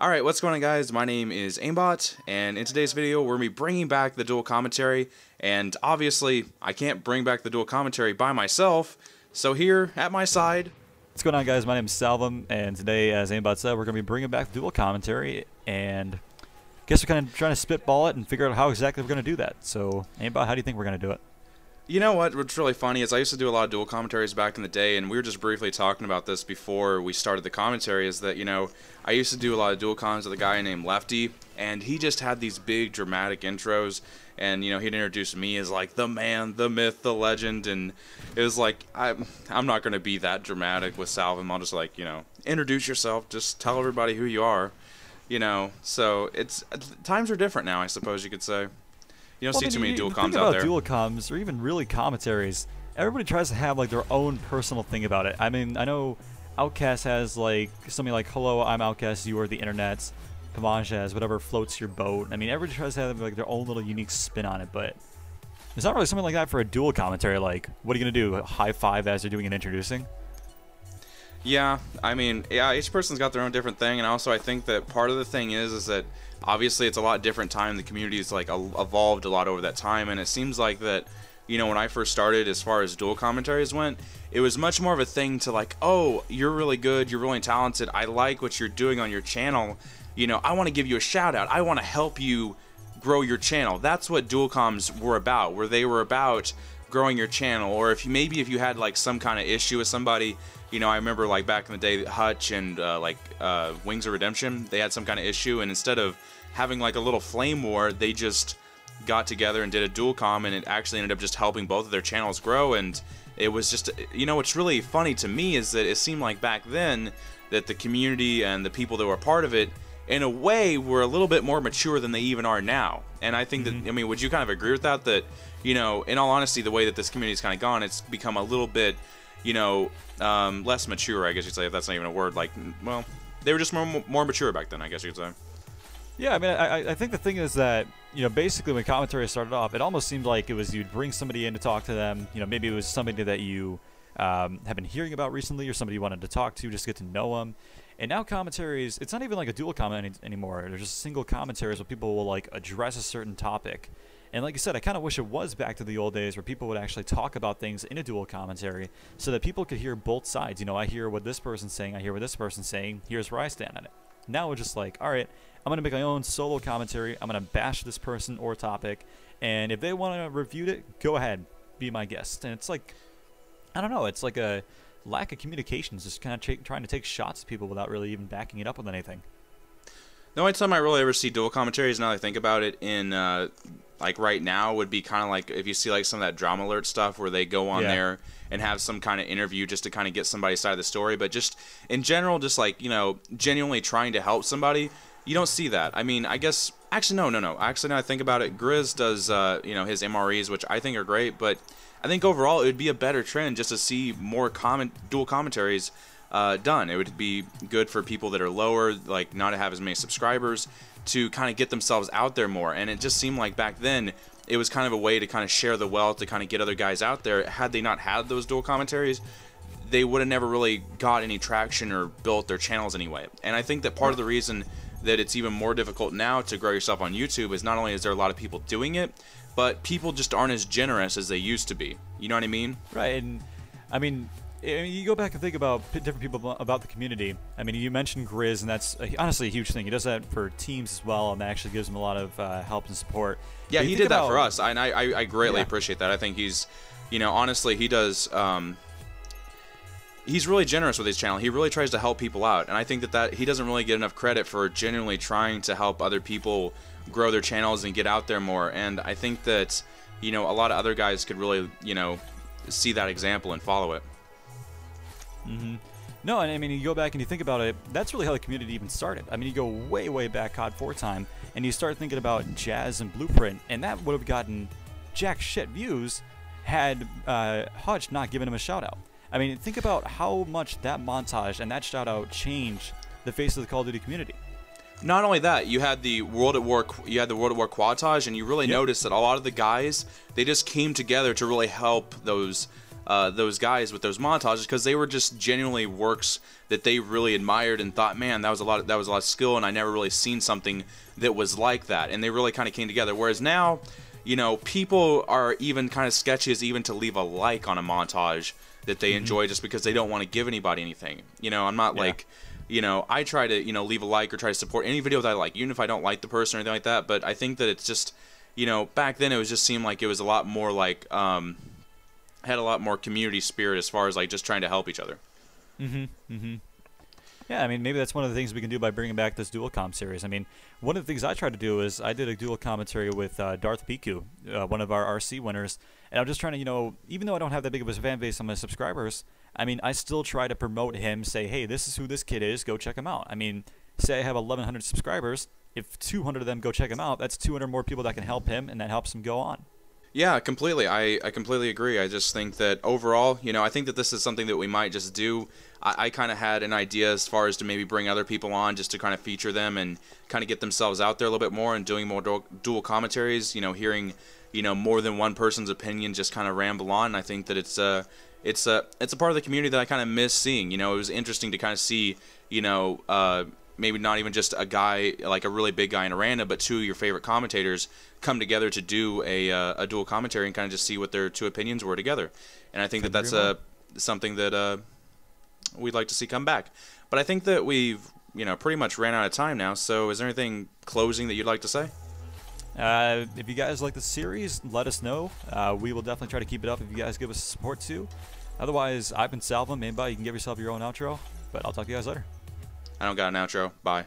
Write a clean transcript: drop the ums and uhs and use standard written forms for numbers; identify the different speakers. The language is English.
Speaker 1: Alright, what's going on, guys? My name is Aimbot, and in today's video we're going to be bringing back the dual commentary, and obviously I can't bring back the dual commentary by myself, so here at my side...
Speaker 2: What's going on, guys? My name is Salvum, and today, as Aimbot said, we're going to be bringing back the dual commentary, and I guess we're kind of trying to spitball it and figure out how exactly we're going to do that. So, Aimbot, how do you think we're going to do it?
Speaker 1: You know what's really funny is I used to do a lot of dual commentaries back in the day, and we were just briefly talking about this before we started the commentary, is that, you know, I used to do a lot of dual comms with a guy named Lefty, and he just had these big dramatic intros, and, you know, he'd introduce me as, like, the man, the myth, the legend, and it was like, I'm not going to be that dramatic with Salvum. I'll just, like, you know, introduce yourself, just tell everybody who you are, you know, so times are different now, I suppose you could say. You don't see too many dual comms out there.
Speaker 2: Dual comms, or even really commentaries, everybody tries to have like their own personal thing about it. I mean, I know Outcast has like something like, "Hello, I'm Outcast, you are the internet." Kamaj has whatever floats your boat. I mean, everybody tries to have like their own little unique spin on it, but there's not really something like that for a dual commentary. Like, what are you gonna do? High five as they're doing an introducing?
Speaker 1: Yeah, I mean, yeah, each person's got their own different thing, and also I think that part of the thing is that obviously it's a lot different time. The community's like evolved a lot over that time, and it seems like that, you know, when I first started, as far as dual commentaries went, it was much more of a thing to like, oh, you're really good, you're really talented, I like what you're doing on your channel, you know, I want to give you a shout out, I want to help you grow your channel. That's what dual comms were about, where they were about growing your channel. Or if you had like some kind of issue with somebody, you know, I remember like back in the day, Hutch and Wings of Redemption, they had some kind of issue, and instead of having like a little flame war, they just got together and did a dual comm, and it actually ended up just helping both of their channels grow. And it was just, you know, what's really funny to me is that it seemed like back then that the community and the people that were part of it, in a way, were a little bit more mature than they even are now. And I think that, I mean, would you kind of agree with that? That, you know, in all honesty, the way that this community's kind of gone, it's become a little bit, you know, less mature, I guess you'd say, if that's not even a word. Like, well, they were just more mature back then, I guess you'd say.
Speaker 2: Yeah, I mean, I think the thing is that, you know, basically when commentary started off, it almost seemed like it was you'd bring somebody in to talk to them. You know, maybe it was somebody that you have been hearing about recently, or somebody you wanted to talk to, just get to know them. And now commentaries, it's not even like a dual comment anymore. There's just single commentaries where people will like address a certain topic. And like I said, I kind of wish it was back to the old days where people would actually talk about things in a dual commentary so that people could hear both sides. You know, I hear what this person's saying, I hear what this person's saying, here's where I stand on it. Now it's just like, all right, I'm going to make my own solo commentary, I'm going to bash this person or topic, and if they want to review it, go ahead, be my guest. And it's like, I don't know, it's like a lack of communications, just kind of trying to take shots at people without really even backing it up with anything.
Speaker 1: The only time I really ever see dual commentaries, now that I think about it, in like right now, would be kind of like if you see like some of that Drama Alert stuff where they go on there and have some kind of interview just to kind of get somebody's side of the story. But just in general, just like, you know, genuinely trying to help somebody, you don't see that. I mean, I guess, actually, no. Actually, now I think about it, Grizz does, you know, his MREs, which I think are great, but I think overall it would be a better trend just to see more dual commentaries done. It would be good for people that are lower, like not to have as many subscribers, to kind of get themselves out there more. And it just seemed like back then it was kind of a way to kind of share the wealth, to kind of get other guys out there. Had they not had those dual commentaries, they would have never really got any traction or built their channels anyway. And I think that part of the reason that it's even more difficult now to grow yourself on YouTube is not only is there a lot of people doing it, but people just aren't as generous as they used to be. You know what I mean?
Speaker 2: Right. And I mean, you go back and think about different people about the community. I mean, you mentioned Grizz, and that's honestly a huge thing. He does that for teams as well, and that actually gives him a lot of help and support.
Speaker 1: Yeah, he did that for us, and I greatly appreciate that. I think he's, you know, honestly, he does. He's really generous with his channel. He really tries to help people out, and I think that he doesn't really get enough credit for genuinely trying to help other people grow their channels and get out there more. And I think that, you know, a lot of other guys could really, you know, see that example and follow it.
Speaker 2: No, and I mean, you go back and you think about it, that's really how the community even started. I mean, you go way, way back COD 4 time, and you start thinking about Jazz and Blueprint, and that would have gotten jack shit views had Hutch not given him a shout-out. I mean, think about how much that montage and that shout-out changed the face of the Call of Duty community.
Speaker 1: Not only that, you had the World at War quadtage, and you really noticed that a lot of the guys, they just came together to really help those those guys with those montages, because they were just genuinely works that they really admired and thought, man, that was a lot of skill, and I never really seen something that was like that, and they really kind of came together. Whereas now, you know, people are even kind of sketchy as even to leave a like on a montage that they enjoy just because they don't want to give anybody anything. You know, I'm not like, you know, I try to, you know, leave a like or try to support any video that I like, even if I don't like the person or anything like that. But I think that it's just, you know, back then it was just seemed like it was a lot more like, had a lot more community spirit as far as like just trying to help each other.
Speaker 2: Yeah, I mean, maybe that's one of the things we can do by bringing back this dual com series. I mean, one of the things I tried to do is I did a dual commentary with Darth Pep, one of our RC winners, and I'm just trying to, you know, even though I don't have that big of a fan base on my subscribers, I mean, I still try to promote him, say, hey, this is who this kid is, go check him out. I mean, say I have 1,100 subscribers, if 200 of them go check him out, that's 200 more people that can help him, and that helps him go on.
Speaker 1: Yeah, completely. I completely agree. I just think that overall, you know, I think that this is something that we might just do. I kind of had an idea as far as to maybe bring other people on just to kind of feature them and kind of get themselves out there a little bit more and doing more dual commentaries, you know, hearing, you know, more than one person's opinion just kind of ramble on. And I think that it's a part of the community that I kind of miss seeing. You know, it was interesting to kind of see, you know, maybe not even just a guy, like a really big guy in a random, but two of your favorite commentators come together to do a dual commentary and kind of just see what their two opinions were together. And I think that that's something that we'd like to see come back. But I think that we've, you know, pretty much ran out of time now. So is there anything closing that you'd like to say?
Speaker 2: If you guys like the series, let us know. We will definitely try to keep it up if you guys give us support too. Otherwise, I've been Salvum. Aimbot, you can give yourself your own outro, but I'll talk to you guys later.
Speaker 1: I don't got an outro. Bye.